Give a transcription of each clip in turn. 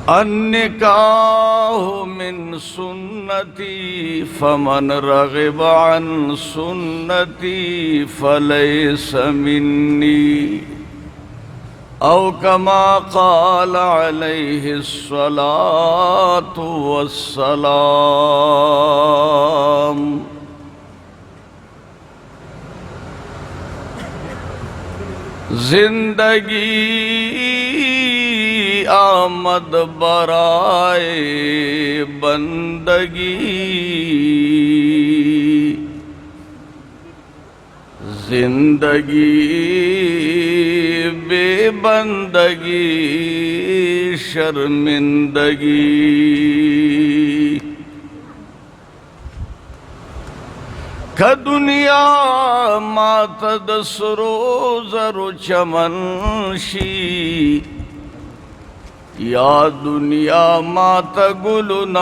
अन्निकाहु मिन सुन्नती फमन रग़िब अन सुन्नती फलैस मिन्नी औ कमा क़ाल अलैहिस्सलातु वस्सलाम। जिंदगी आमद बराए बंदगी, जिंदगी बेबंदगी शर्मिंदगी। का दुनिया मातद सरोजरु चमनशी, या दुनिया मात गुलनाद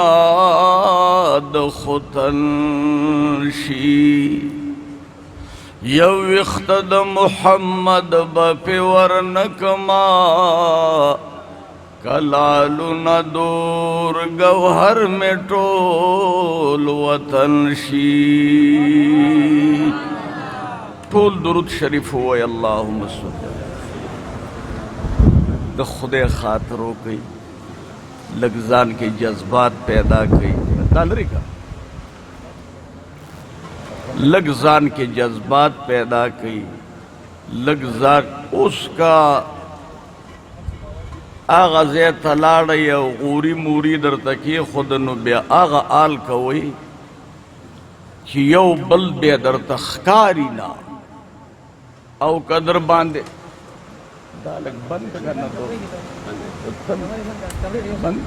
खुतनशी। यव इख्तद मुहम्मद बपेवर नकमा, कलालु न दूर गौहर में टोल वतनशी। टोल दुरूद शरीफ हुआ अल्लाहुम्मा सल्ली द खुदे खातरों की लगजान के जज्बात पैदा कई कालरी का लगजान के जज्बात पैदा कई। लगजान उसका आगा ज़े तलाड़ या ऊरी मूरी दर तकी खुद नु बे आगा आल कवई कि यौ बल बे दर तखकारी ना औ कदर बांधे दालक बंद करना तो बंद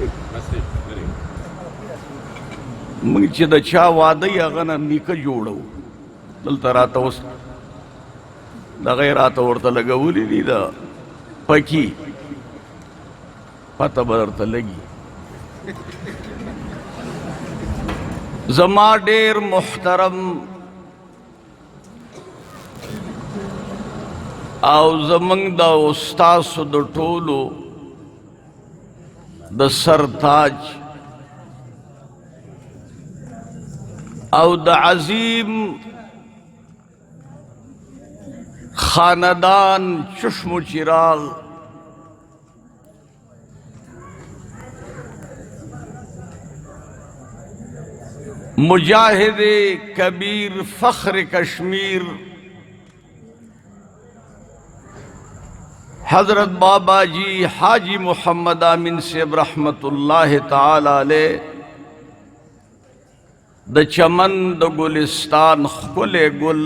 मुझे द चा वादई अगना नीक जोड़ो दल तराता उस दगैराता औरता लगवली दी दा पकी पता बदरता लगी। जमा डेर मुहतरम आओ जमंग दा उस्ताद द टोलो द सरताज आओ द अजीम खानदान चश्मो चिराग मुजाहिद कबीर फख्र कश्मीर हजरत बाबा जी हाजी मोहम्मद आमीन सेब रहमतुल्लाह ताला अलैह द चमन द गुलिस्तान खुले गुल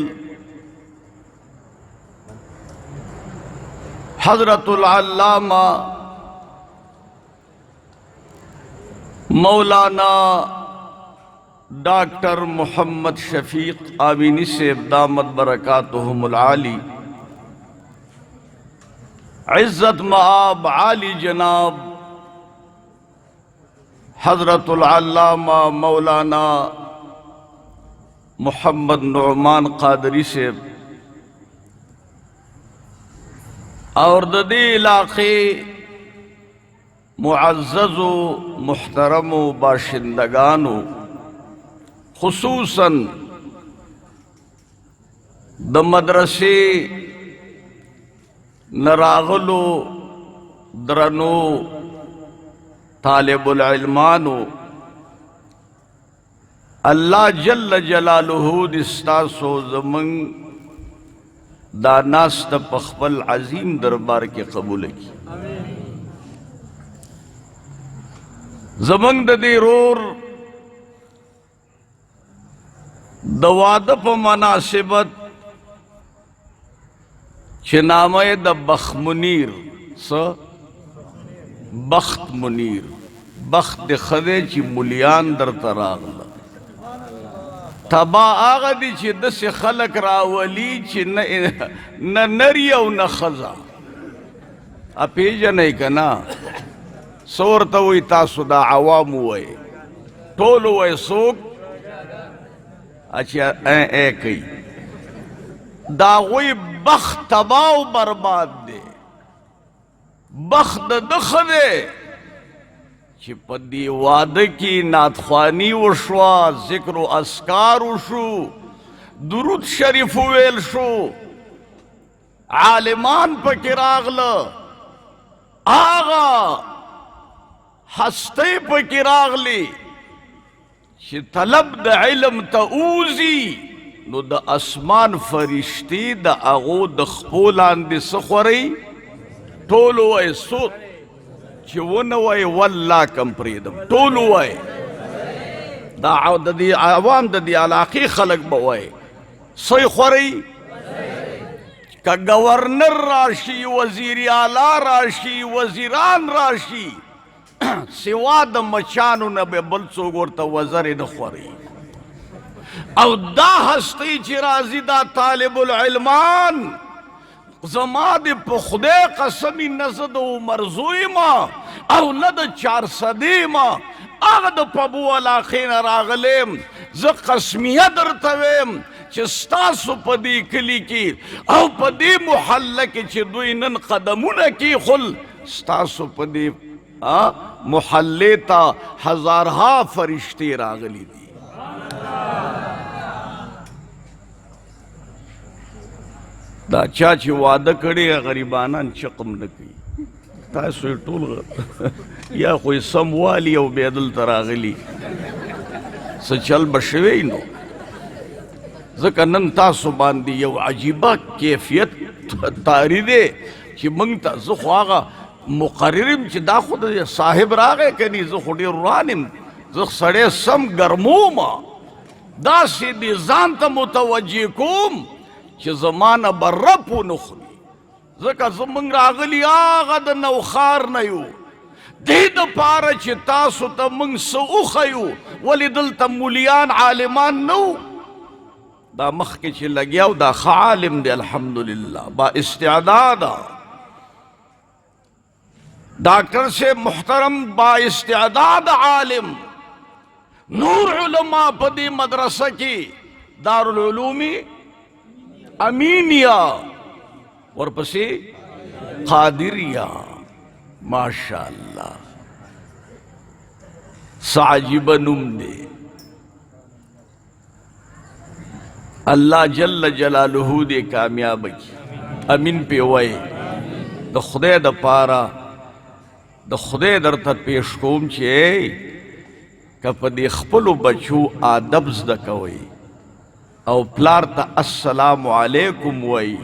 हजरतुल अल्लामा मौलाना डॉक्टर मोहम्मद शफीक आमीनी सेब दामत बरकातुहुमुल आली इज्जत मआब आली जनाब हजरतुल अल्लामा मौलाना मोहम्मद नुमान कादरी सेब और ददी इलाके मुअज़्ज़ज़ो मुहतरमो बाशिंदगानो खुसूसन द मदरसे नरागलो द्रनो तालिबुल इल्मानो अल्लाह जल्ल जलालुहु दिस्तासो ज़मंग दानास्त पखबल अजीम दरबार के कबूल की। ज़मंग दे रोर दवादप मनासिबत चिनामे द बख्मुनीर स बख्त मुनीर बख्त खदे ची मुलियान दर तरागला तबा आगा दी ची दस खलक रावली ची न नरिया न खजा अपेज नहीं कना सोर तो वही तासुदा आवाम हुए टोल हुए सोक अच्छा ए कई दागोई बख्त तबाव बर्बाद दे बख्त दख दे چې په دې واده کې نعتخواني وشوه، ذکر و اذکار وشو، درود شریف وویل شو، عالمان پکې راغله، آغا هستی پکې راغلی چې طلب د علم ته اوزي، نو د اسمان فرشتي د هغو د خپو لاندې څه خورئ؟ ټول ووایي څو چې ونه وایي والله کم پرېږدم، ټول ووایي. دا د دې عوام د دې علاقې خلک به وایي څه خورئ؟ که گورنر راشي، وزیر اعلی راشي، وزیران راشي، سوا د مچانو نه به بل څوک ورته وزرې نه خوري. او دا هستی چې راځي دا طالب العلمان، زما د په خدای قسمی نه زه د عمر زوی ما او نه د 400 ما، هغه د پبو علاقې نه راغلیم. زه قسمیه درته ویم چې ستاسو په دې کلي کې او په دې محله کې چې دوی نن قدمونه کېښول، ستاسو په دې محلې ته هزارها فرشتې راغلي دي. دا چا چې واده کړي غریبانان چقم نه کوي، تاسو یې ټول یا خو یې سم والي او بیا دلته راغلي، څه چل به شوی نو. ځکه نن تاسو باندې یو عجیبه کیفیت طاری دی چې موږ ته، زه خو هغه مقرر یم چې دا خو د صاحب راغی کني، زه خو ډېر روان یم، زه سړی سم ګرموم، داسې دې ځان ته متوجه کوم چې زمانه به رپ ونه خوري. ځکه زموږ راغلي هغه د نوخار نه یو، دې دپاره چې تاسو ته موږ څه وښیو. ولې دلته مولیان عالمان نه وو؟ دا مخکې چې لګیا دا ښه عالم دی الحمدلله، با استعداده ڈاکٹر سے محترم، با استعداد عالم، نور علماء پدی مدرسہ کی دارالعلومی امینیہ ورپسی قادریہ، ماشاءاللہ سعجب نم دے. اللہ جل جلالہ دے کامیاب کی امین پہ وائے. د خدای د پارا د خدای درته پیش کوم چې که په دې خپلو بچو ادب زده کوئ او پلار ته السلام علیکم وایي،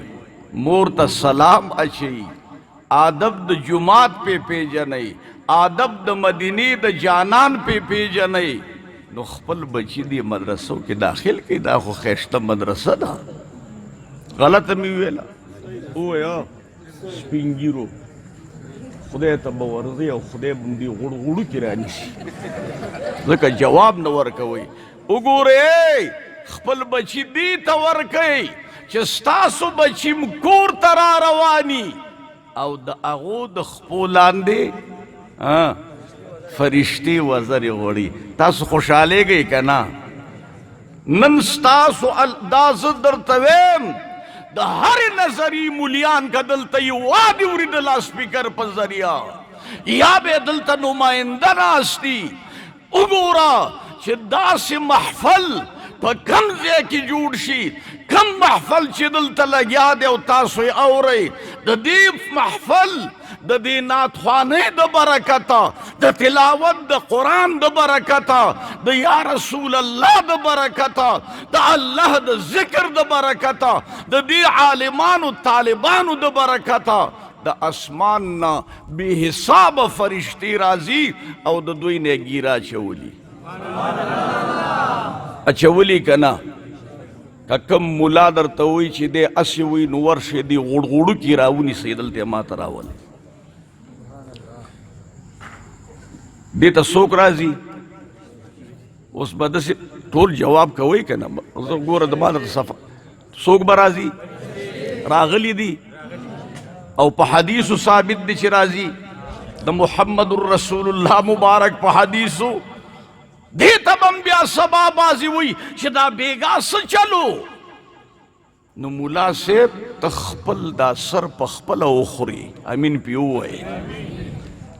مور ته سلام اچي، ادب د جماعت پې پیژنئ، ادب د مدینې د جانان پې پیژنئ، نو خپل بچی دې مدرسو کې داخل کړئ. دا خو ښایسته مدرسه ده. غلطه مې ویله؟ ووایه سپین ږیرو خدای ته به ورځئ او خدای به دې غوړو کې رانیسي، ځکه جواب نه ورکوئ. وګورئ خپل بچي دې ته ورکئ چې ستاسو بچي م کور ته را رواني او د هغو د خپو لاندې فرشتې وزرې غوړي. تاسو خوشحالېږئ که نه؟ نن ستاسو دا زه درته ویم د هر نظری مولیان که دلته یوادې اورېدل لاسپیکر په ذریعه یا به دلته نماینده ناستي، وګوره چې داسې محفل په کم ځای کې جوړ شي، کم محفل چې دلته لګیا دی او تاسو یې اورئ، د دې محفل د دې نعتخوانۍ د برکته، د تلاوت د قرآن د برکته، د یا رسول الله د برکته، د الله د ذکر د برکته، د دې عالمانو طالبانو د برکته، د اسمان نه بې حسابه فرشتې راځي او د دوی نه ګیره اچولي. اچولی که نه؟ که کم ملا درته وایي چې دی اسې وایي نو ورشئ دې غوړغوړو کې راونیسئ، دلته یې ماته راولئ. دې ته څوک راځي؟ اوس به داسې ټول جواب کوئ که نه؟ زه ګوره د ما درته صفه څوک به راځي؟ راغلي دي او په حدیثو ثابت دي چې راځي. د محمد رسول الله مبارک په حدیثو دې ته به بیا سبا بازي وي چې دا بیګا څه چلو. نو ملا صاحب ته خپل دا سر په خپله وخوري، امین پې ووایي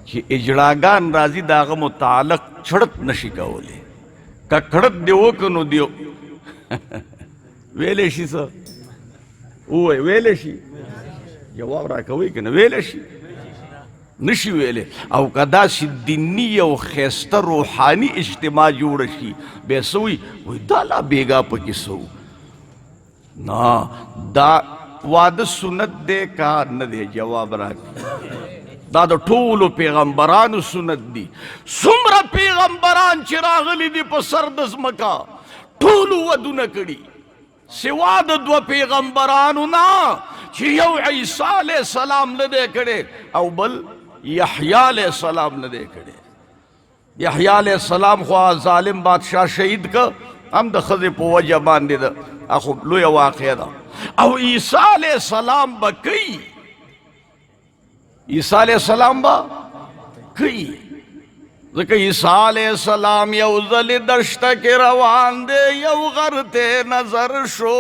چې اجړاګان راځي د هغه متعلق چړت نشي کولی که کړت دې وکړو نو دیو ویلی شي څه ووایي ویلی شي جواب راکوئ که نه ویلی شي نشي ویلی او که داسې دیني او ښایسته روحاني اجتماع جوړه شي بیا څه وایي دا لا بېګا پکې څه نه دا واده سنت دی که نه دی جواب راکړي دا د ټولو پیغمبرانو سنت دی څومره پیغمبران چې راغلي دي په سر د ځمکه ټولو ودونه کړي سوا د دوه پیغمبرانو نه چې یو عیسی علیه السلام نه دی کړی او بل یحیی علیه السلام نه دی کړی یحیی علیه السلام خو ظالم بادشاه شهید که هم د ښځې په وجه باندې ده خو لویه واقعه ده او عیسی علیه السلام به کوي عیسی علیہ السلام با کئی ذکر عیسی علیہ السلام یو ذل دشتا کے روان دے یو غر تے نظر شو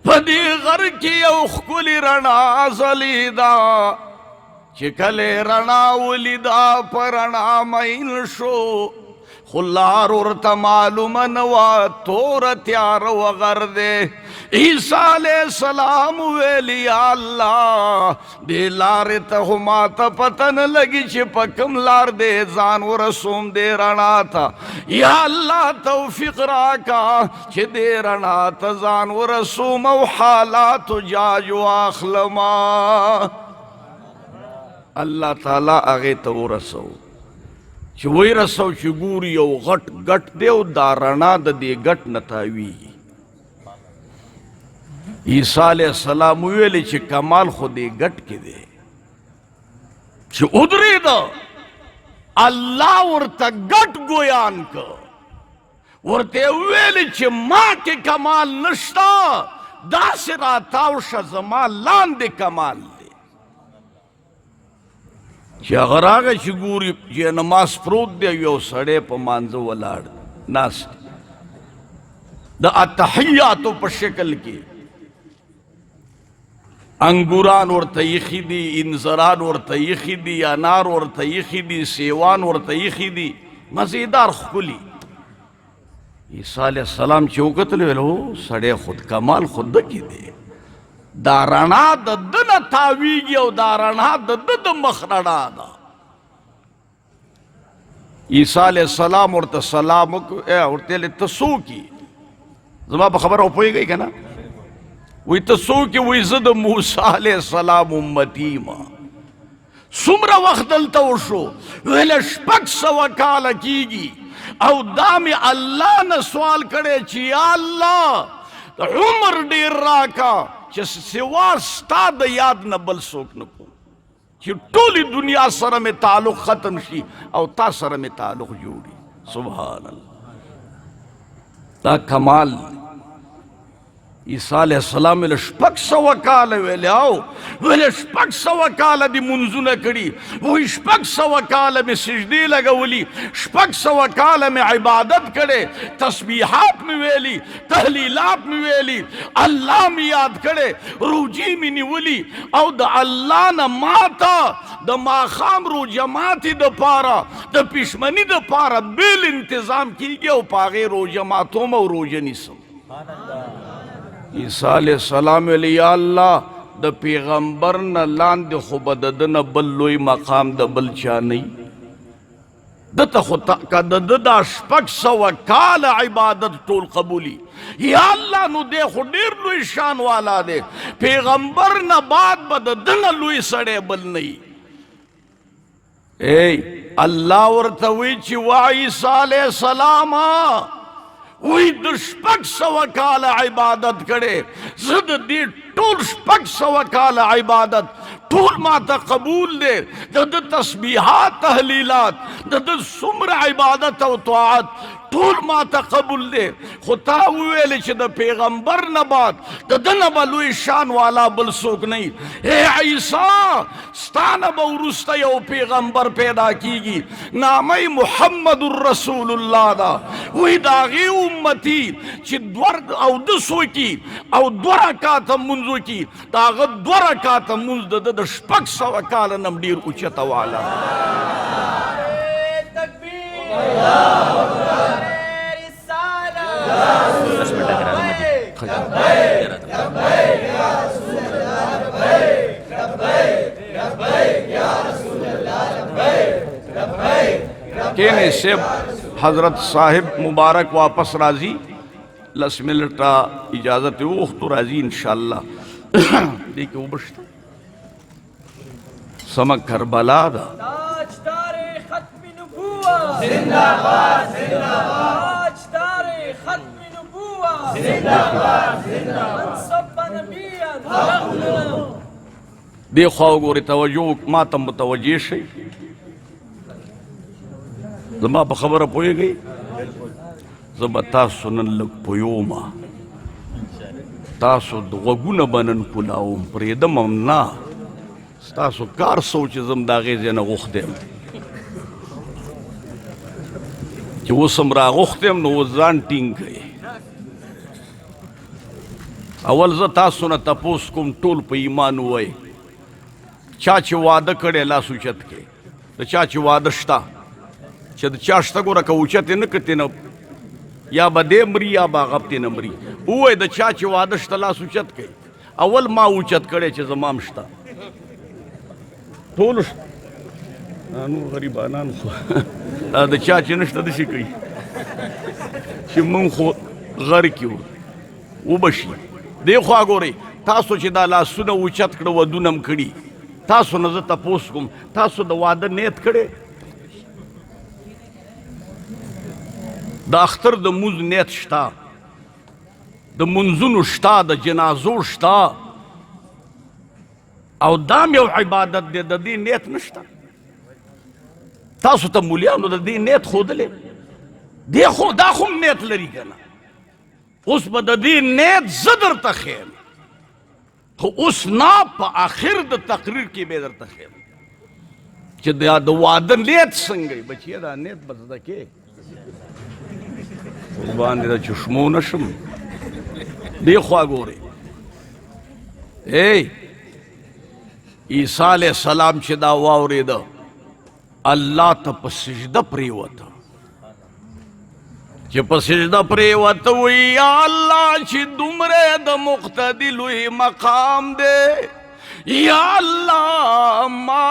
پدی غر کی یو خکلی رنا زلیدا چکلے رنا ولیدا پرنا مین شو خلار ورته معلومه نه وه توره تیاره وغر دی عیسی علیه السلام ویلی یا الله دې لارې ته خو ماته پته نه لګي چې په کوم لار دی ځان ورسوم دې رڼا ته یا الله توفیق راکا چې دې رڼا ته ځان ورسوم او حالاتو جاج واخلما الله تعالی هغې ته ورسو چې وی رسو چې ګوري یو غټ ګټ دی او دا رڼا د دې ګټ نه تاویږي عیسی علیه السلام ویلې چې کمال خو دې ګټ کې دی چې ودرېده الله ورته ګټ ګویان که ورته ویلې چې ما کې کمال نشته داسې راتاو شه زما لاندې کمال چې هغه راغی چې ګوري چې نماز پروت دی یو سړی په مانځه ولاړ ناست د اتحیاتو په شکل کې انګوران ورته ایښي دي انځران ورته ایښي دي انار ورته ایښي دي سیوان ورته ایښي دي مزیدار ښکلي عیسی علیه السلام چې وکتل ویل سړی خود کمال خود ده کې دی دا رڼا د ده نه تاویږي او دا رڼا د ده د مخ رڼا ده عیسی علیه السلام ورته سلام ورته ویلې ته څوک یې زما په خبره وپوهېږئ که نه وی ته څوک یې وی زه د موسی علیه السلام امتي یم څومره وخت دلته وشو ویله 600 کاله کېږي او دا مې الله نه سوال کړی چې یا الله عمر ډېر راکا چې سوا ستا د یاد نه بل څوک نه کوم چې ټولې دنیا سره مې تعلق ختم شي او تا سره مې تعلق جوړي سبحان الله دا کمال عیسی علیه السلام ویل 600 کاله ویلې او ویلې 600 کاله دې منځونه کړي وایي 600 کاله مې سجدې لګولي 600 کاله مې عبادت کړې تسبیحات مې ویلي تهلیلات مې ویلي الله مې یاد کړې روجې مې نیولي او د الله نه ماته د ماښام روژه ماتې دپاره د پښمني دپاره بیل انتظام کېږي او په هغې روژه ماتوم او روژه نیسم عیسی علیه السلام ویل یا الله د پیغمبر نه لاندې خو به د ده نه بل لوی مقام د بل چا نه دته خو که د ده دا 600 کاله عبادت ټول قبولي یا الله نو دی خو ډېر لوی شان والا دی پیغمبر نه بعد به د ده نه لوی سړی بل نه ای الله ورته وی چې وا عیسی علیه السلام وی د 600 کاله عبادت کړې زه د دې ټول 600 کاله عبادت ټول ما ته قبول دی د ده تسبیحات تهلیلات د ده څومره عبادت او طاعت ټول ما ته قبول دی خو تا وویلې چې د پیغمبر نه بعد د ده نه به لوی شان والا بل څوک نه ای عیسی ستا نه به وروسته یو پیغمبر پیدا کیږي نامه یې محمد رسول الله ده وایي د هغې امتي چې اودس وکړي او 2 رکاته لمونځ وکړي د هغه 2 رکاته لمونځ د ده د شپږ سوه کاله نه ډېر اوچته والا کہنے سے حضرت صاحب مبارک واپس راضی 10 منٹ اجازت وقت راضی انشاءاللہ دیکھیں وہ بشتا سمک کربلا دا تاجدار ختم نبوة زندہ باد زندہ باد تاجدار ختم نبوة زندہ باد زندہ باد منصب نبیًا دیکھو گوری توجہ ما تم متوجہ شئی زما په خبره پوهیږئ زه به تاسو نن لږ پوهوم تاسو د غوږونه به نن کولاوم پرېږدم هم نه ستاسو کار څه و چې زه م د هغې ځای نه غوښتی یم چې اوس هم راغوښتی یم نو اوس ځان ټینګ کړئ اول زه تاسو نه تپوس کوم ټول په ایمان ووایئ چا چې واده کړی لاس اوچت کړئ د چا چې واده شته چې د چا شته ګوره که اوچت یې نه کړې نه یا به دی مري یا به هغه پتې نه مري ووایي د چا چې واده شته لاس اوچت کوي اول ما اوچت کړی چې زما هم شته ټولو نور غریبانان خو د چا چې نشته داسې کوي چې مونږ خو غر کې وو وبه شي دې خوا ګورئ تاسو چې دا لاسونه اوچت کړه ودونه م کړي تاسو نه زه تپوس کوم تاسو د واده نیت کړی د اختر د مونځ نیت شته د منځونو شته د جنازو شته او دا م یو عبادت دی د دې نیت نشته تاسو ته مولیانو د دې نیت ښودلی دا خو م نیت لري که نه اوس به د دې نیت زه درته ښیم خو اوس نه په آخر د تقریر کې به درته ښیم چې د واده نیت څنګه بچیه دا نیت به زده کې قربان دې د چشمو نشم دې خوا ګورئ عیسی علیه السلام چې دا واورېده الله ته په سجده پرېوته چې په سجده پرېوته وایي یا الله چې دومره د مقتدي لوی مقام دی یا الله ما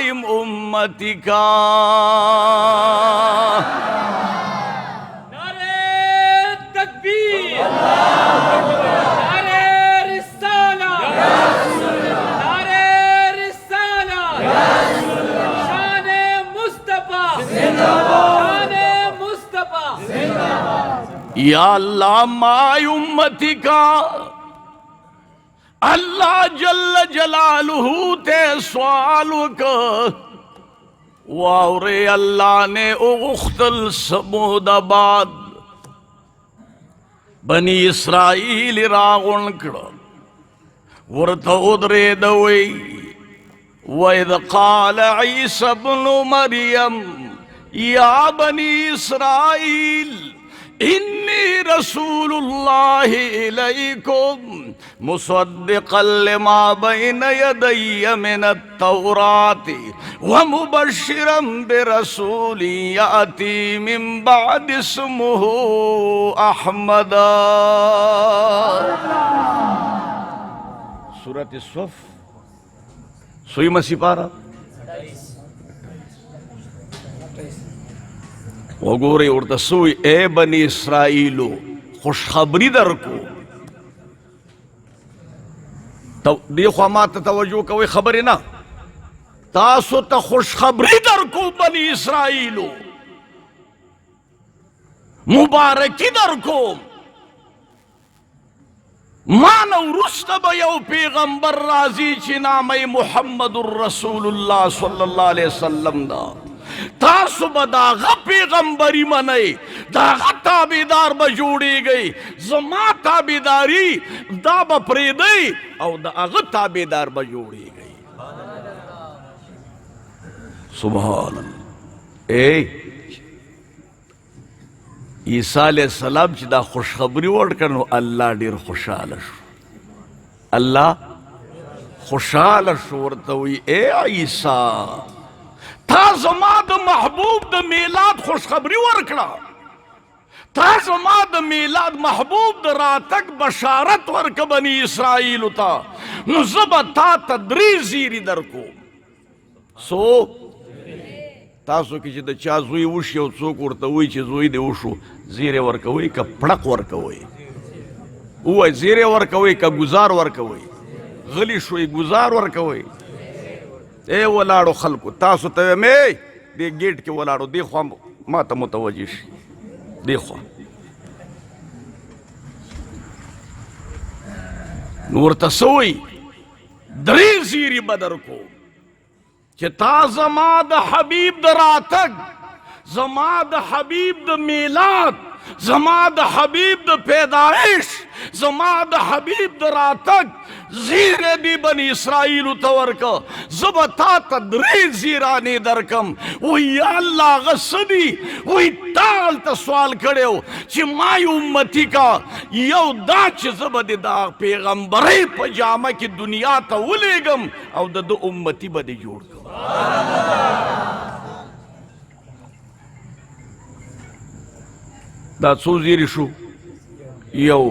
یم امتی کا یا اللہ ما امتی کا اللہ جل جلالہ تے سوالو کا واورے اللہ نے اغختل سمود آباد بنی اسرائیل راغن کڑا ورطا ادرے دوئی وَإِذْ قَالَ عِيسَى ابْنُ مَرْيَمَ يَا بَنِي إِسْرَائِيلَ إِنِّي رَسُولُ اللَّهِ إِلَيْكُمْ مُصَدِّقًا لِمَا بَيْنَ يَدَيَّ مِنَ التَّوْرَاةِ وَمُبَشِّرًا بِرَسُولٍ يَأْتِي مِن بَعْدِ اسْمُهُ أَحْمَدَ سورة الصف سوئی مسیح پارا وگوری ورطا سوئی اے بنی اسرائیلو خوشخبری در کو دیکھو مات توجہ کوئی خبری نا تاسو تا خوشخبری در کو بنی اسرائیلو مبارکی در کو مانو رست با یو پیغمبر رازی چی نامی محمد الرسول اللہ صلی اللہ علیہ وسلم دا تاسو با داغا پیغمبری منائی داغا تابیدار با جوڑی گئی زما تابیداری دا با پریدئی او داغا تابیدار با جوڑی گئی سبحان اللہ عیسیٰ علیہ السلام چې دا خوشخبری ورکړو الله ډیر خوشاله شو الله خوشحال شورتوی اے عیسیٰ تا زما د محبوب د میلاد خوشخبری ورکړه تا زما د میلاد محبوب د راتګ بشارت ورکه بنی اسرائیلو ته نو زه به تا ته 3 زیري درکو سو تاسو کې چې د چا زوی وشي او څوک ورته وایي چې زوی دې وشو زیری ورکوئ که پړق ورکوئ ووایي زیری ورکوئ که ګزار ورکوئ غلی شوئ ګزار ورکوئ ای ولاړو خلکو تاسو ته وایم دې ګیټ کې ولاړو دې خوا ما ته متوجه شي دې خوا نو ورته څه وایي 3 زیري به درکو چې تا زما د حبیب د راتګ زما د حبیب د میلاد زما د حبیب د پیدایش زما د حبیب د راتګ زیره دی بنی اسرائیلو ته ورکه زه به تا ته 3 زیرانې درکم وی یا الله هغه څه دي وی تا هلته سوال کړی و چې ما یې امتي کا یو دا چې زه به د دا پیغمبرۍ په جامه کې دنیا ته ولیږم او د ده امتي به دې جوړ کړم دا څو زیری شو یو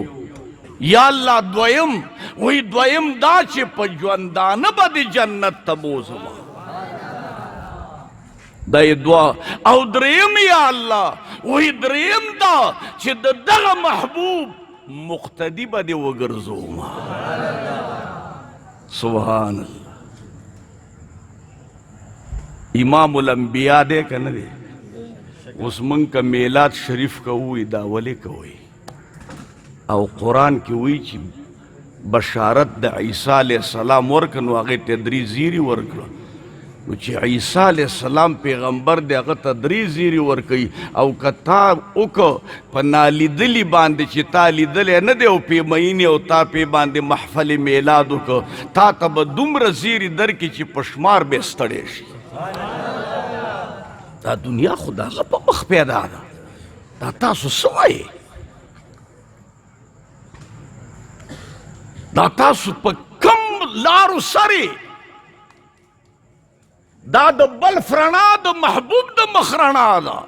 یا الله دویم وی دویم دا چې په ژوندانه به د جنت ته بوزم دا یې دعا او دریم یا الله وی دریم دا چې د دغه محبوب مقتدي به دې وګرځوم سبحان الله امام الانبیاء دی که نه دی اوس موږ که میلاد شریف کوو دا ولې کوئ او قرآن کې وایي چې بشارت د عیسی علیه السلام ورکړه نو هغې ته 3 زیري ورکړه نو چې عیسی علیه السلام پیغمبر دی هغه ته 3 زیري ورکوي او که تا وکړه په نالیدلي باندې چې تا لیدلی نه دی او پې مینې او تا پې باندې محفل میلاد وکړه تا ته به دومره زیري درکړي چې په شمار به ستړی شي دا دنیا خو د هغه په مخ پیدا ده دا تاسو څه وایې دا تاسو په کم لارو سرې دا د بلف رڼا د محبوب د مخ رڼا ده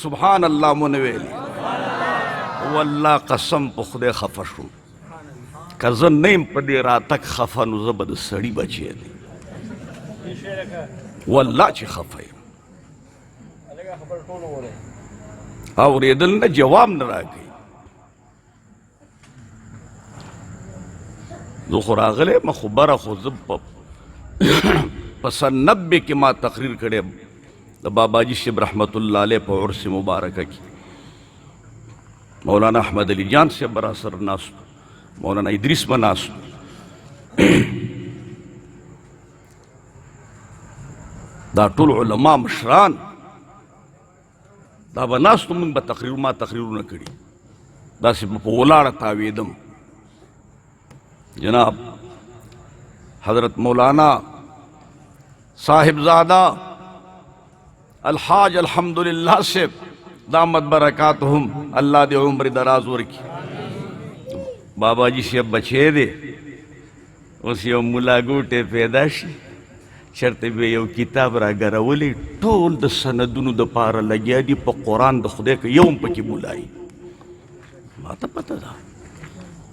سبحان الله مونږ ویلي والله قسم په خدای خفه شوم که زه نه یم په دې راتګ خفه نو زه به د سړي بچی دی والله چې خفه یم اورېدل نه جواب نه راکوي زه خو راغلی یم خو بره خو زه په 90 کې ما تقریر کړی د باباجي صاحب رحمت الله علیه په عرس مبارکه کې مولانا احمد علی جان صاحب به راسره ناست مولانا ادریس به ناست دا ټول علما مشران دا به ناستو موږ به ما تقریرونه کړي داسې به په ولاړه تاویدم جناب حضرت مولانا صاحبزادہ الحاج الحمدللہ سے دامت برکاتہم اللہ دے عمر دراز ورکی بابا جی سے بچے دے اس یو ملاگوٹے پیدا شي چرته به یو کتاب را ګرولی ټول د سندونو د پاره لګیا دي په قرآن د خدای که یو هم پکې مولایي ما ته پته ده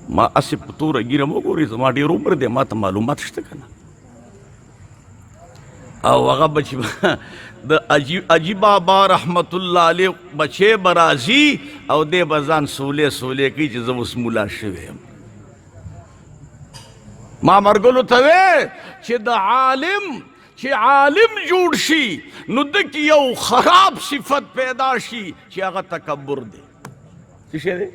ما اسې په توره ګیره مه ګورئ زما ډېر عمر دی ما ته معلومات شته که نه او هغه بچی د عجیب بابا رحمت الله علیه بچی به راځي او دی به ځان سولې کوي چې زه اوس مولا شوی یم ما مرګلو ته وې چې د عالم چې عالم جوړ شي نو د کې یو خراب صفت پیدا شي چې هغه تکبر دی څه شی دی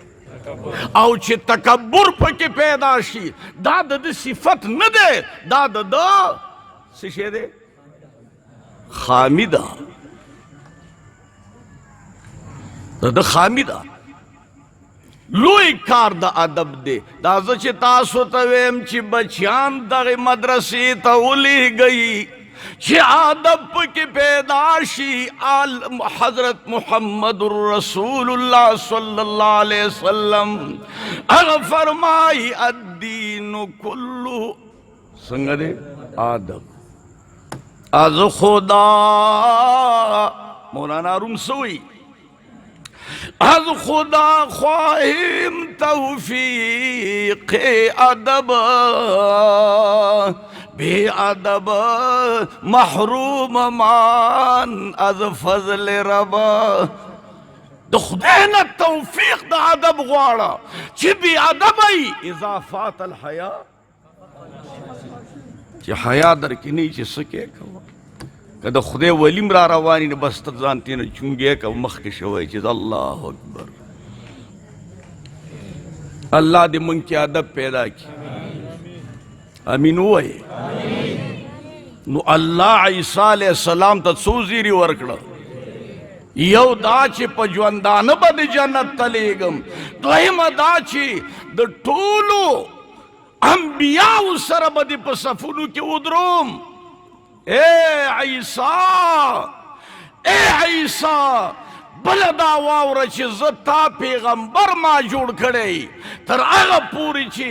او چې تکبر پکې پیدا شي دا د صفت نه دی دا د څه شی دی خامی ده د خامی ده لوی کار د ادب دی دا زه چې تاسو ته ویم چې بچیان دغې مدرسې ته ولیږئ چې ادب پکې پیدا شي حضرت محمد رسول الله صلی الله علیه وسلم هغه فرمایي الدین کله څنګه دی ادب از خدا مولانا روم سوئی از خدا خواهیم توفیق ادب بے ادب محروم مان از فضل رب د خدای نه توفیق د ادب غواړه چې بې ادبی اضافات الحیا چې حیا درکې نه چې څه کې کوه که د خدای ولیم را رواني نه بس ته ځان تېنه چونګې کوه مخکې شوی چې الله اکبر الله دې موږ کې ادب پیدا کړي امین ووایې نو الله عیسی علیه السلام ته څو زیري ورکړه یو دا چې په ژوندانه به د جنت ته لیږم دویمه دا چې د ټولو انبیاو سره به دې په صفونو کې ودروم اے عیسی بله دا واوره چې زه تا پیغمبر ما جوړ کړی تر هغه پورې چې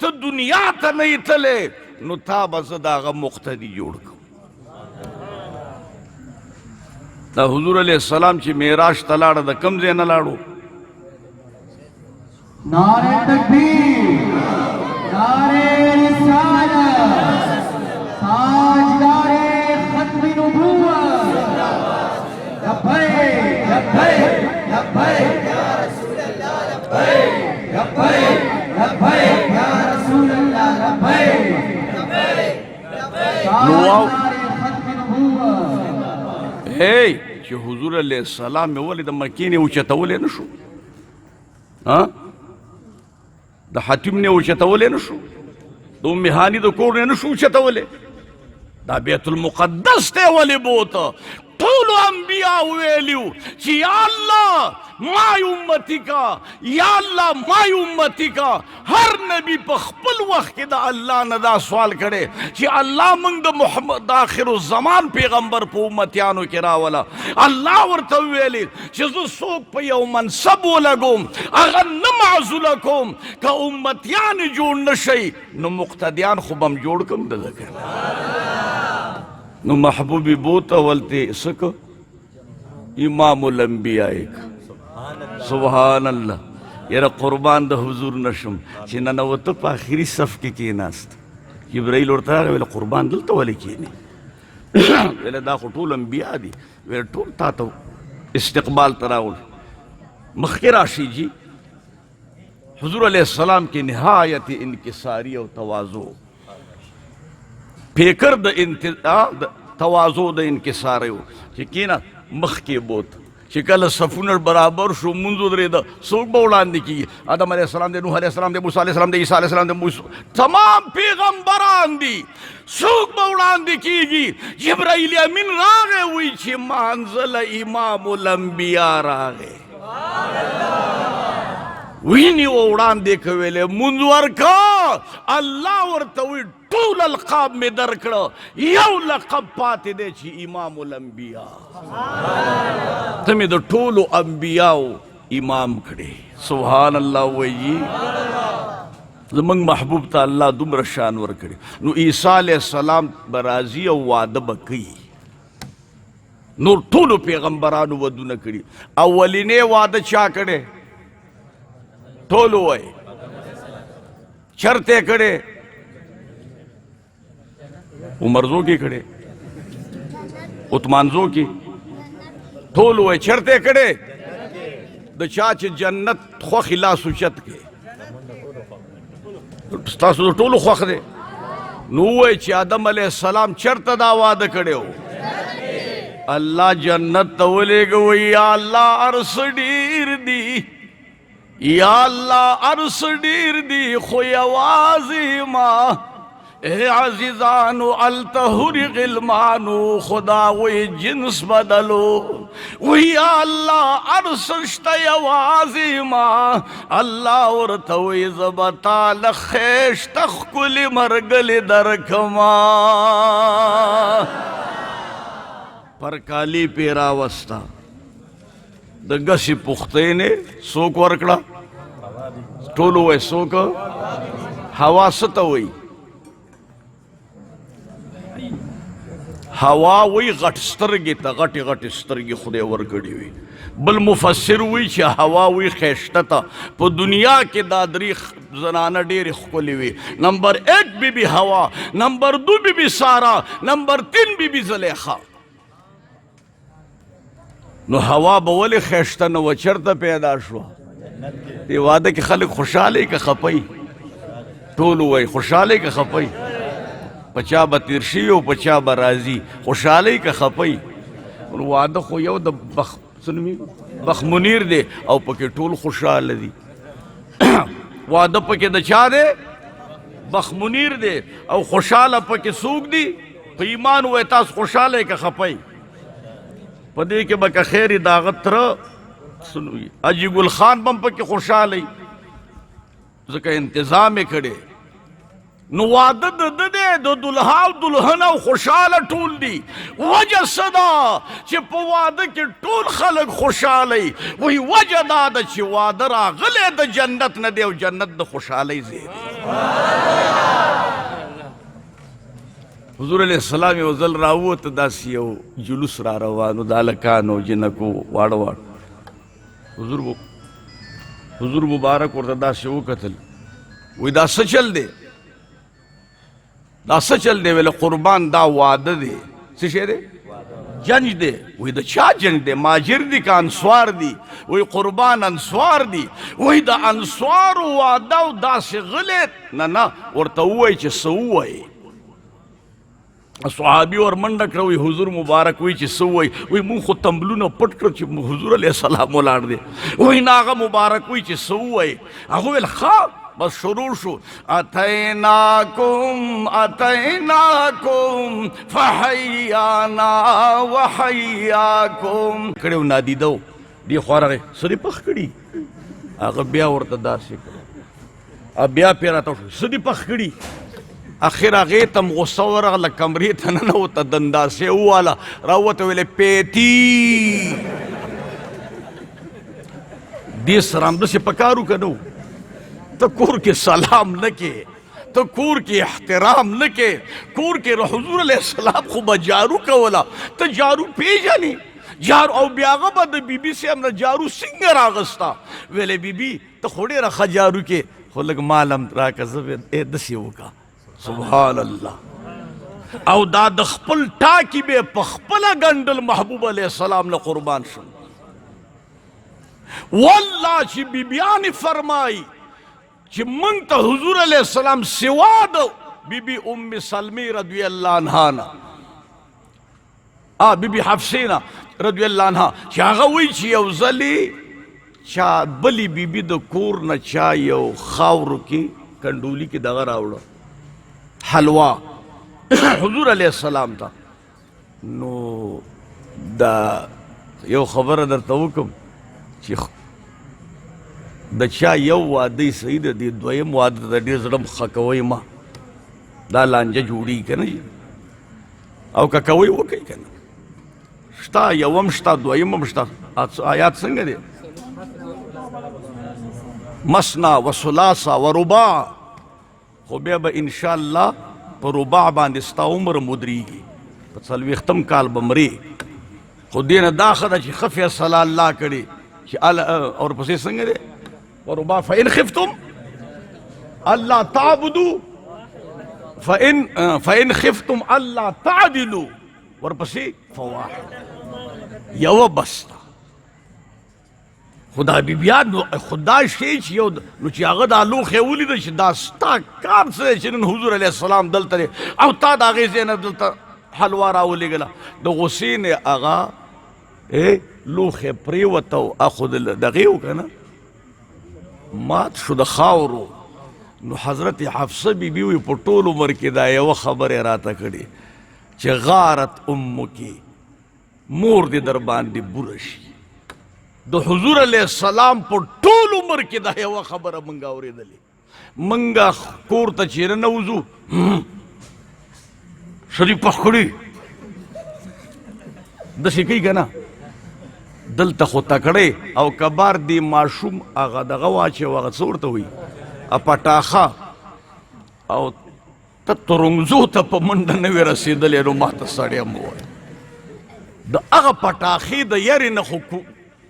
ته دنیا ته نه یې تللی نو تا به زه د هغه مقتدي جوړ کړم دا حضور علیہ السلام چې معراج ته لاړه د کوم ځای نه لاړو نعرہ تکبیر نعرہ رسالت تاجدار ختم نبوت لبیک لبیک لبیک یا رسول اللہ لبیک لبیک لبیک یا رسول اللہ لبیک لبیک تاجدار ختم نبوت اے چې حضور علیہ السلام مې ولې د مکې نه اوچتولی نه شو د حتیم نه اوچتولی نه شو د ام هاني د کور نه شو اوچتولی دا بیت المقدس ته ولې بوته ټولو انبیاء ویلیو چې یا الله مای امتی کا یا الله مای امتی کا هر نبی په خپل وخت کې د الله نه دا سوال کړي چې الله موږ د محمد آخر الزمان پیغمبر په امتیانو کې راوله الله ورته ویلي چې زه څوک په یو منصب ولګوم هغه نه معزوله کوم که امتیان جوړ نه شي نو مقتدیان خو به م جوړ کړم د ده نو محبوبی بوتا ولتے سکو امام الانبیاء سبحان اللہ یرا قربان دا حضور نشم چی ننوتو پا آخری صف کی ناست جبرائیل ورطا آگا ویلے قربان دلتا ولی کینی ویلے دا خو طول انبیاء دی ویلے طول تا تو استقبال تراؤل مخیر آشی جی حضور علیہ السلام کی نہایت انکساری و توازو پیکر د تواضع د انکسار یو چې کینا مخ کې بوت چې کله صفونه برابر شو منځ درېده څوک به وړاندې کېږي آدم علیه السلام دی نوح علیه السلام دی موسی علیه السلام دی عیسی علیه السلام دی تمام پیغمبران دي څوک به وړاندې کېږي جبرائیل امین راغی وایي چې مانزله امام الانبیا راغی ویني و وړاندې کویلې مونځ ورکه الله ورته وایي ټول القاب مې درکړه یو لقب پاتې دی چې امام الانبیا ته مې د ټولو انبیاو امام کړې سبحان الله وایي زمونږ محبوب ته الله دومره شان ورکړي نو عیسی علیه السلام به راځي او واده به کوي نور ټولو پیغمبرانو ودونه کړي اولینې واده چا کړی ټولو وایي چرته کړی عمرزو کې کړی عثمانزو کې ټولو وایي چرته کړی د چا چې جنت خوښ لاس اوچت کې ستاسو د ټولو خوښ دی نو وایي چې آدم علیه السلام چرته دا واده کړی و الله جنت ته ولېږه وایي یا الله عرص ډېر دي یا الله عرص ډېر دي خو یوازې ما اے عزیزانو التهر غلمانو خدا وی جنس بدلو وی یا اللہ عرصشتا یوازی ما اللہ ورتوی زبتا لخیش تخکل مرگل درکما پر کالی پیرا وستا دگسی پختینے سوک ورکڑا ټولو وی سوک حواست وی هوا وی غټ سترګې ته غټې غټې سترګې خدای ورکړې وي بل مفسر وی چې هوا وی خیشته ته په دنیا کې دا درې زنانه ډېرې ښکلې وي نمبر 1 بی بی هوا نمبر 2 بی بی سارا نمبر 3 بی بی زلیخا نو هوا به ولې خیشته نه وه چېرته پیدا شوه دې واده کې خلک خوشحاله که خپئ ټول ووایي خوشحاله که خپئ په چا به تېر شي او په چا به راځي خوشحالۍ که خپئ واده خو یو د بخ منیر دی او پکې ټول خوشحاله دي واده پکې د چا دی بخ منیر دی او خوشحاله پکې څوک دي په ایمان ووایي تاسو خوشحاله که خپئ په دې کې به که خیر د هغه تره حاجي ګل خان به هم پکې خوشحاله ځکه انتظام یې کړی نو واده د ده دی د دلها او دلهن او خوشحاله ټول دي وجه څه ده چې په واده کې ټول خلک خوشحاله وي وایي وجه دا ده چې واده راغلی د جنت نه دی او جنت د خوشحالۍ ځای دی حضور علیه السلام یو ځل راووته داسې یو جلوس را روانو د هلکانو جنکو واړه واړه حضور مبارک ورته داسې وکتل وایي دا څه چل دی دا څه چل دی ویله قربان دا واده دی څه شی دی جنج دی وایي د چا جنج دی ماجر دی که انسوار دی وایي قربان انسوار دی وایي د انسوارو واده او داسې غلی نه ورته ووایي چې څه ووایي صحابي ور منډه کړه وایي حضور مبارک وایي چې څه ووایي وایي مونږ خو تمبلونه پټ کړه چې حضور علیه السلام ولاړ دی وایي نه هغه مبارک وایي چې څه ووایي هغه ویل ښه بس شروع شو اتیناکم فحیانا وحیاکم کړو نادیدو دی خو راغی څه دې پخ کړي هغه بیا ورته داسې کړه بیا پې راته وشو څه دې پخ کړي اخر هغې ته م غصه ورغله کمرې ته ننوته دنداسې وواله راووته ویلې پیتي دې سره همداسې په کار وکړه نو ته کور کې سلام نه کې ته کور کې احترام نه کې کور کې حضور علیه السلام خو به جارو کوله ته جارو پیژنې جارو او بیا هغه به د بیبي صاحب نه جارو څنګه راغسته ویلې بیبي ته خو ډېره ښه جارو کې خو لږ مال هم راکړه زه داسې وکړه سبحان الله او دا د خپل ټاکي به په خپله ګنډل محبوب علیه السلام له قربان شو والله چې بیبیانې فرمایي چې موږ ته حضور علیه السلام سوا د بیبي ام سلمې رضی الله عنها نه بیبي حفصې نه رضی الله عنها چې هغه وایي چې یو ځلې چا بلې بیبي د کور نه چا یو خاورو کې کنډولي کې دغه راوړه حلوا حضور علیه السلام ته نو دا یو خبره درته وکم چې د چا یو واده صحیح ده د دویم واده ته ډېر زړه ښه کوئ ما دا لانجه جوړېږي که نه او که کوئ وکئ که نه شته یوم شته دویم هم شته آیات څنګه دی مسنا و ثلاثه و رباع خو بیا به انشاءالله په رباع باندې ستا عمر مدرېږي په څلوېښتم کال به مرې خو دې نه دا ښه ده چې ښه فیصله الله کړې چې اورپسې څنګه دی ورباع فإن خفتم ألا تعبدوا فإن خفتم ألا تعدلوا ورپسې فواحد یوه بسته خدا بیبیان خدا شی چې یو نو چې هغه دا لوښی ولیده چې دا ستا کار څه دی چې نن حضور علیه السلام دلته دی او تا د هغې ځای نه دلته حلوا راولېږله د غصې نه هغه لوښی پرېوته او اخو دغې و که نه مات شو د خاورو نو حضرت حفصه بیبي وي په ټول عمر کې دا یوه خبرې راته کړې چې غارت امکې مور دې در باندې بوره شي د حضور علیه السلام په ټول عمر کې دا یوه خبره موږ اورېدلې موږ کور ته چېرې نه وځو شریف پخ کړي داسې کوي که نه دلته خو تکړی او کبار دی ماشوم هغه دغه واچوي هغه څه ورته وایي پټاخه او ته ترنګزو ته په منډه نه وې رسېدلې نو ما ته سړی مو وایه د هغه پټاخې د یارې نه خو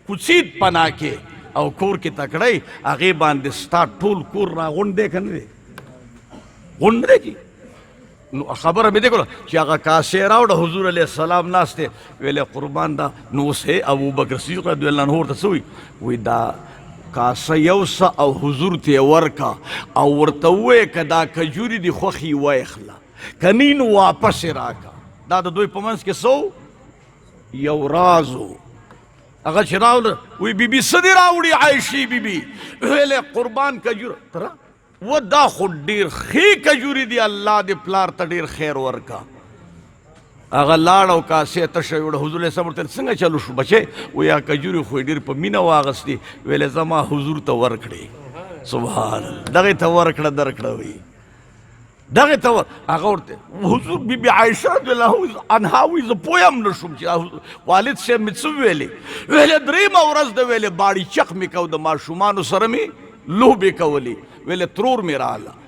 کوڅید پناه کې او کور کې تکړی هغې باندې ستا ټول کور راغونډ دی که نه دی غونډ دی چې نو خبره مې دی کوله چې هغه کاسې راوړه حضور علیه السلام ناست دی ویلې قربان دا نو اوس ابوبکر صدیق رضی الله عنه ورته څه وایي دا کاسه یوسه او حضور ته یې ورکه او ورته ووایې که دا کجوري دي خوښې ویخله که نه نو واپس یې راکه دا د دوی په منځ کې څه یو رازو هغه چې راوړه وی بیبي څه دې راوړي عایشې بیبي ویلې قربان کجور تره و دا خو ډېر ښې کجوري دي الله دې پلار ته ډېر خیر ورکه هغه لاړ او کاسې تشه یې وړه حضور علیه السلام ورته څنګه چلو شو بچی وایي هغه کجوري خو یې ډېر په مینه واغستې ویلې زما حضور ته ورکړې سبحان الله دغې ته ورکړه درکړه وایي دغې ته هغه ورته حضور بیبي عایشه رضی الله عنها وایي زه پوه هم نه شوم چې والد صاحب مې څه ویلې ویلې درېیمه ورځ ده ویلې باړي چک مې کو د ماشومانو سره مې لوبې کولې ویلې ترور مې راغله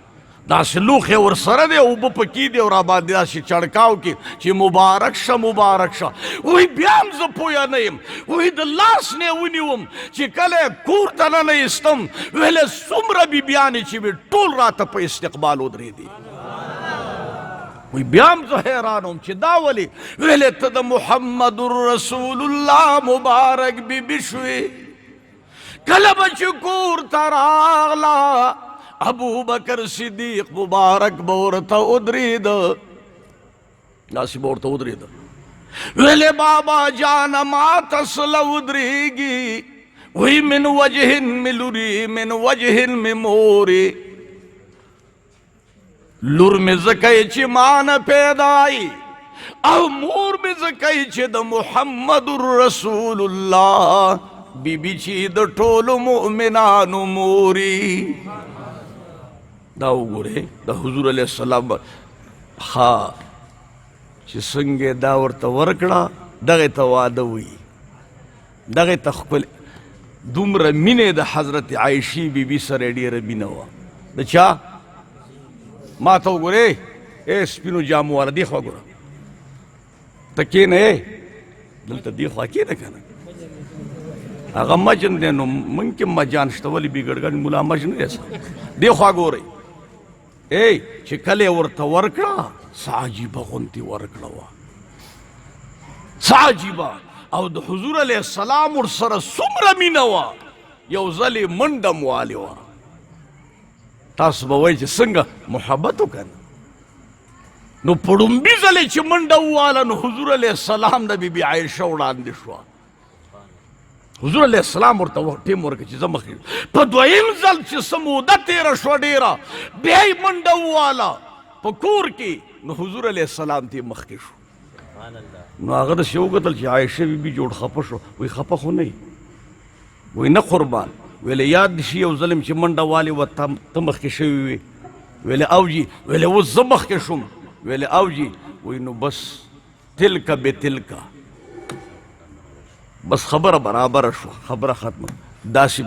داسې لوښې ورسره دی اوبه پکې دي او راباندې داسې چړکاو کې چې مبارک شه مبارک شه وایي بیا هم زه پویه نه یم وایي د لاس نه یې ونیوم چې کله یې کور ته ننه ایستم ویلې څومره بیبیانې چې وې ټول راته په استقبال ودرېدې وی بیا هم زه حیران وم چې دا ولې ویلې ته د محمد رسول الله مبارک بیبي شوې کله به چې کور ته راغله ابوبکر صدیق مبارک به ورته ودرېده داسې به ورته ودرېده ویلې بابا جانه ماته سله ودرېږي وی من وجه مې لوري من وجه مې مورې لور مې ځکه چې ما نه پیدای او مور مې ځکه چې د محمد رسول الله بیبي چې د ټولو مؤمنانو موري دا وګورئ د حضور علیه السلام ها چې څنګه دا ورته ورکړه دغې ته واده وایي دغې ته خپل دومره مینې د حضرت عایشې بیبي سره ډېره مینه وه د چا ما ته وګورئ سپینو جامو والا دې خوا ګوره ته کښېنه دلته دې خوا کښېنه که نه هغه مجن دی نو موږ کې مجان شته ولې بېګړګړ ملا مجن دی دې خوا ګورئ چې کله یې ورته ورکړه څه عجیبه غوندې ورکړه وه څه عجیبه او د حضور علیه السلام ورسره څومره مینه وه یو ځل یې منډه م والې وه تاسو به وایئ چې څنګه محبت وکړه نو په ړومبي ځل یې چې منډه وواله نو حضور علیه السلام د بیبي عایشه وړاندې شوه حضور علیه السلام ورته ټیم ورکړه چې زه مخکې په دویم ځل چې څه موده تېره شوه ډېره بیا یې منډه وواله په کور کې نو حضور علیه السلام ته یې مخکې شو نو هغه داسې وکتل چې عایشه بیبي جوړ خفه شو وایي خفه خو نه وایي نه قربان ویلې یاد دې شي یو ظلم چې منډه والې وه ته مخکې شوې وې ویلې اوجي ویلې اوس زه مخکې شوم ویلې اوجي وایي نو بس تلکه بې تلکه بس خبره برابره شو خبره ختمه داسې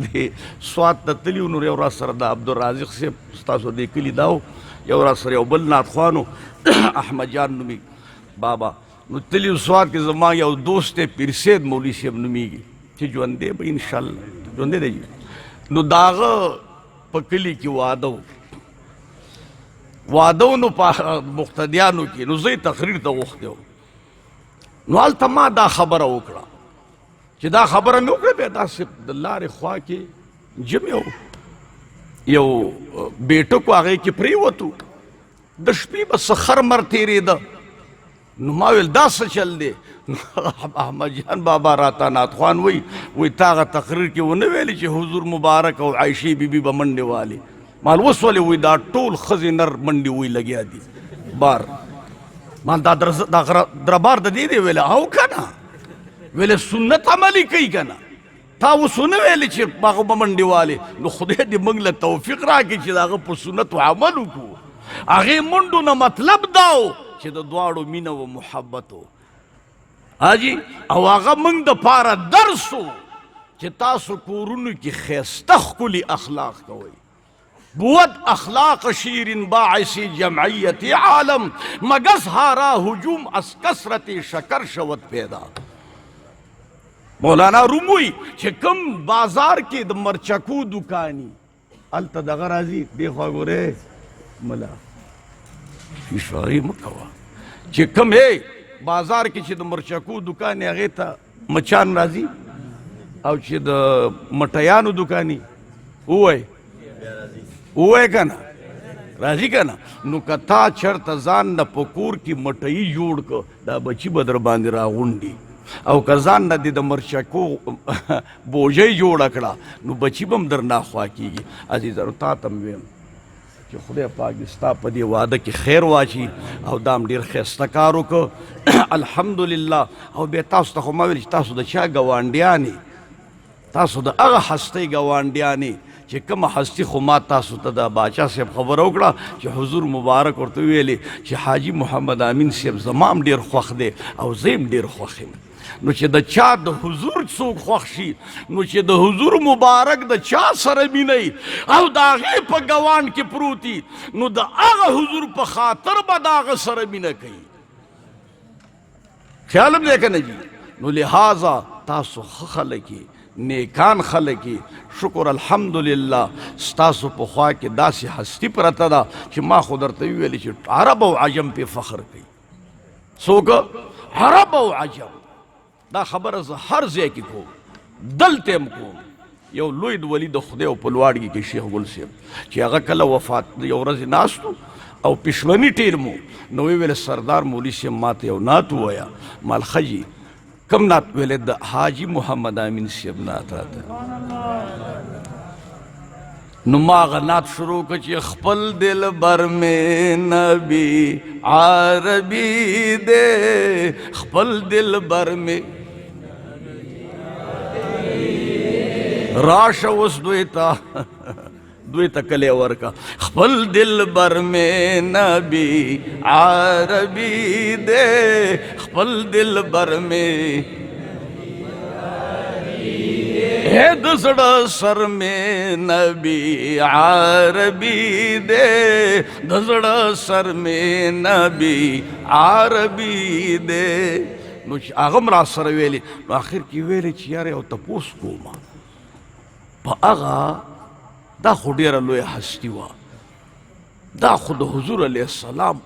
د سوات ته تلي نو یو را سره د عبدالرازق صاحب ستاسو دې کلي دا و یو را سره یو بل نعتخوان و احمد جان نومي بابا نو تلي سوات کې زما یو دوست دی پیر سید مولوي صاحب نومیږي چې ژوندی به انشاءالله ژوندی دی نو د هغه په کلي کې واده و نو په مقتدیانو کې نو زه یې تقریر ته غوښتی و نو هلته ما دا خبره وکړه چې دا خبره مې وکړه بیا داسې د لارې خوا کې جمع یو بیټک و هغې کې پرېوتو د شپې به څه خر مر تېرېده نو ما ویل دا څه چل دی احمد جان بابا راته نعتخوان وایي تا هغه تقریر کې ونه ویلې چې حضور مبارک او عایشې بیبي به منډې والې مال اوس ولې وایي دا ټول ښځې نر منډې وایي لګیا دي بار مان دا دربار د دې دی ویلې او که نه ویلې سنت عملي کوي که نه تا اوس ونه ویلې چې هغه به منډې والې نو خدای دې موږ له توفیق راکړي چې د هغه په سنتو عمل وکړو هغې منډو نه مطلب دا و چې د دواړو مینه و محبت و حاجي او هغه موږ دپاره درس و چې تاسو کورونو کې ښایسته ښکلي اخلاق کوئ بود اخلاق شیرین باعث جمعیت عالم، مگس ہارا ہجوم از کثرت شکر شود پیدا. مولانا روموی چې کم بازار کې د مرچکو دکانی الته دغه راځي دی خوا ګوره ملا اشاره مکوه چې کم بازار کې چې د مرچکو دکان هغې ته مچان راځي او چې د مټیانو دکاني ووایي که نه راځي که نه. نو که تا چېرته ځان نه په کور کې مټۍ جوړ که دا بچي به در باندې راغونډي، او که ځان نه دې د مرچکو بوجۍ جوړه کړه نو بچي به هم در ناخوا کېږي. عزیزانو تا ته م ویم چې خدای پاک دې ستا په دې واده کې خیر واچي او دا هم ډېر ښایسته کار وکړه الحمدلله. او بیا تاسو ته خو ما ویل چې تاسو د چا ګاونډیانې، تاسو د هغه هستۍ ګاونډیانې چې کومه هستي خو ما تاسو ته د باچا صاحب خبره وکړه چې حضور مبارک ورته ویلې چې حاجي محمد امین صاحب زما هم ډېر خوښ دی او زه هم ډېر خوښ یم. نو چې د چا د حضور څوک خوښ شي نو چې د حضور مبارک د چا سره مینه او د هغې په ګوان کې پروتي نو د هغه حضور په خاطر به د هغه سره مینه کوي. خیال هم دی که نه جي؟ نو لہذا تاسو ښه خلک نیکان خلک شکر الحمدلله. ستاسو په خوا کې داسې هستي پرته ده چې ما خو درته ویلې چې عرب او عجم پې فخر کوي. څوک؟ عرب او عجم. دا خبره زه هر ځای کې کوم، دلته م کوم. یو لوی د ولي د خدای په لواړګي کې شیخ ګل صاحب چې هغه کله وفات یو ورځې ناستو او پښمني ټیر مو نو ویل سردار مولوي صاحب ماته یو نعت ووایه. مال خجي کم نعت ویلې د حاجي محمد امین صاحب نعت راته. نو ما هغه نعت شروع کړ چې خپل دل بر مې نبي عربي دی، خپل دل بر مې راشه اوس دوی ته کلی ورکه خپل دل بر مې نبي عربي دی، خپل دل بر مې د زړه سر مې نبي عربي دی، د زړه سر مې نبي عربي دی. نو چې هغه هم را سره ویلې نو آخر کې ویلې چې یاره یو تپوس کومه په هغه دا خو ډېره لویه هستي وه، دا خو د حضور علیه السلام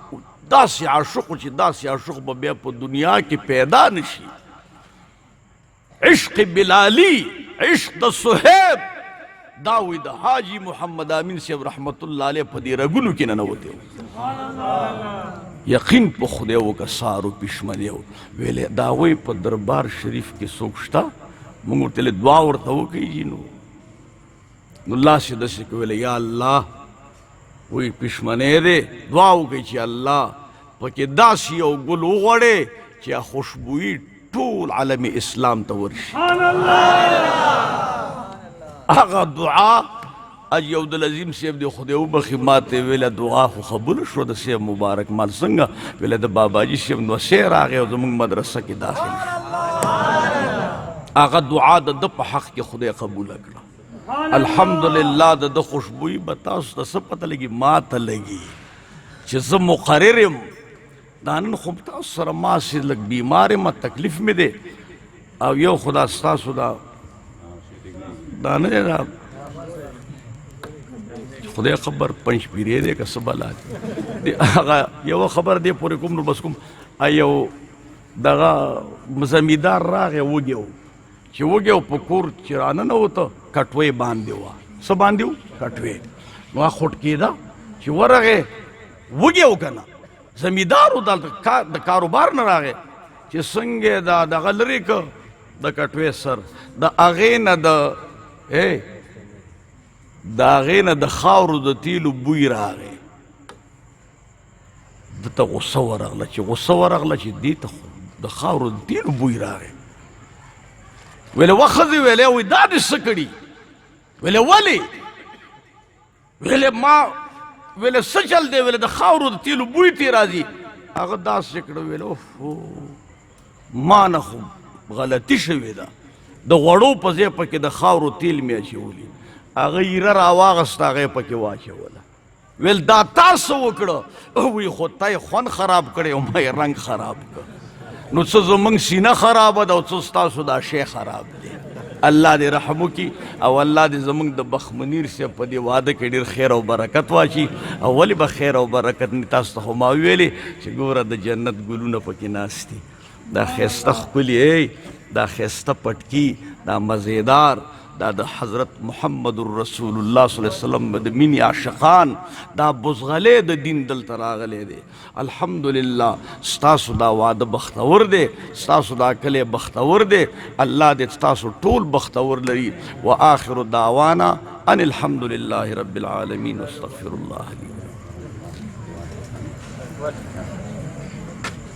داسې عاشق و چې داسې عاشق به بیا په دنیا کې پیدا نشي. عشق بلالی، عشق د صحیب دا وی د حاجی محمد امین صاحب رحمت الله علیه په دې رګونو کې ننوتی و. یقین په خدای وکړه سارو پښمنۍ و ویلې دا وی په دربار شریف کې څوک شته موږ ورته دعا ورته وکړي نو لاس یې داسې کې ویلې یا الله وی پښمنۍ دی دعا وکړئ چې الله پکې داسې یو ګل وغوړې چې خوشبویي ټول عالم اسلام ته ورشي. هغه دعا اجي عبدالعظیم صاحب دی خدای وبخي ماته ویله دعا خو قبول شو د صاحب مبارک مال څنګه ویله د باباجي صاحب نو سیر راغی او زموږ مدرسه کې داخل هغه دعا د په حق کې خدای قبول کړه. الحمدلله د خوشبویي به تاسو ته څه پته لګي ما ته لګي چې زه مقرر یم. دا نن خو تاسو سره ما سې لږ بیمار یم تکلیف مې دی او یو خدا ستاسو دا نه دی دا خدای خبر پنځ پیری دی که څه بلا دی هغه یوه خبر دی پورې کوم نو بس کوم یو دغه زمیندار راغی وږی و چې وږی و په کور چې راننوته کټوۍ باندې وه څه باندې و کټوۍ نو هغه خوټ کېده چې ورغې وږی و که نه زمیندار و د کاروبار نه راغی چې څنګه دا دغه لرې که د کټوۍ سر د هغې نه د خاورو د تیلو بوی راغی. دته غصه ورغله چې دې ته د خاورو د تیلو بوی راغی. ویلې وه ښځې ویلې وایي دا دې څه کړي ویلې ولې ویلې ما ویلې څه چل دی ویلې د خاورو د تیلو بوی تی راځي. هغه داسې کړه ویلې ما نه خو غلطي شوې ده د غوړو په ځای پکې د خاورو تیل مې اچولي هغه ایره راواغسته هغه یې پکې واچوله ویل دا تاسو وکړه وی خو تا یې خوند خراب کړی او ما یې رنګ خراب کړ نو څه زمونږ سینه خرابه ده او څه ستاسو دا شی خراب دی الله دې رحم وکړي او الله دې زمونږ د بخت منیر صاحب په دې واده کې ډېر خیر او برکت واچي او ولې به خیر او برکت نه تاسو ته خو ما ویلې چې ګوره د جنت ګلونه پکې ناست دي دا ښایسته ښکلي دا ښایسته پټکي دا مزیدار دا د حضرت محمد رسول الله صلی الله علیه وسلم د مینې عاشقان دا بزغلې د دین دلته راغلی دی الحمدلله ستاسو دا واده بختور دی ستاسو دا کلی بختور دی الله دې ستاسو ټول بختور لري وآخر دعوانا ان الحمد لله رب العالمین واستغفر الله لي